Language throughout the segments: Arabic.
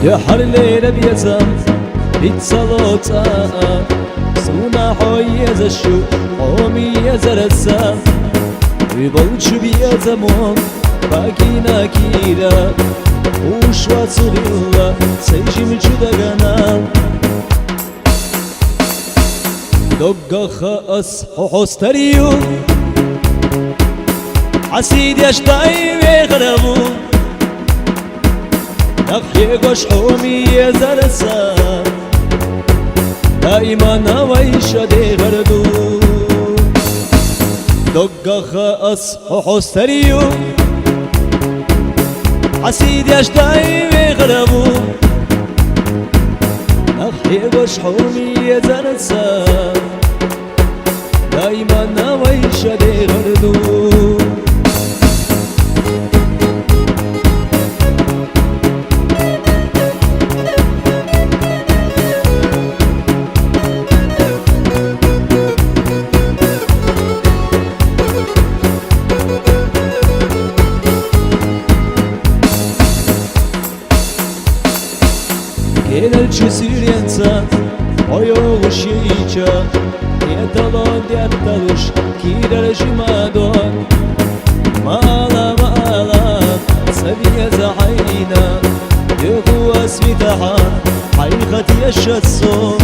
يا حر ليلة بيزم بيتصلوتا سونا حوي زشو قومي زرسا ويبلش بيزمون باقينا كيرا وشوا صغيرة سيجي مجدغنا دقا خاص وحستريو عسيد يشتاي ويغربو نخي قش حومي زرسا دائما نويشة دي غردو دقا خاص وحستريو عسيد يشتاي ويغربو نخي قش حومي زرسا دائما نويشة دي غردو Gelir Suriyensa oyo ushicha Yetalon diatalush kirer jimadon Mala mala sabiya zahina Yuhu asmitaha حقيقة يشسون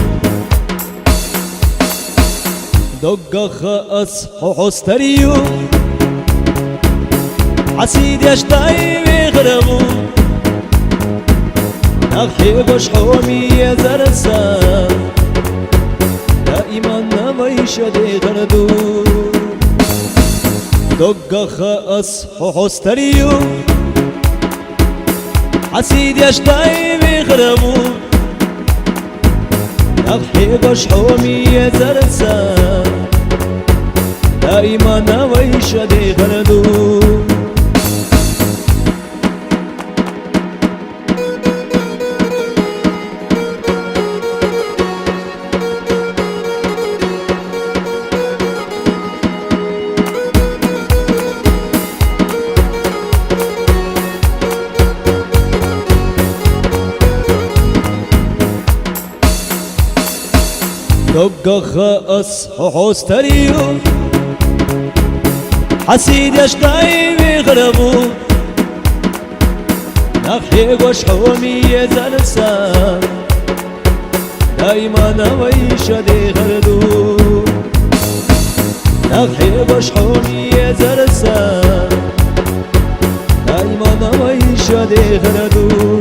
دقا خاص وحستريو عسيد يشتاي ويغربو نخي قش حومي زرسا دائما نميشة دي غردو دقا خاص وحستريو عسيد يشتاي ويغربو نخي قش حومي زرسا دائما نميشة دي غردو دقا خاص وحستريو حسيد يشتاي ويغربو نخي قش حومي زرسا دايما نويشة دي غردو نخي قش حومي زرسا دايما نويشة دي غردو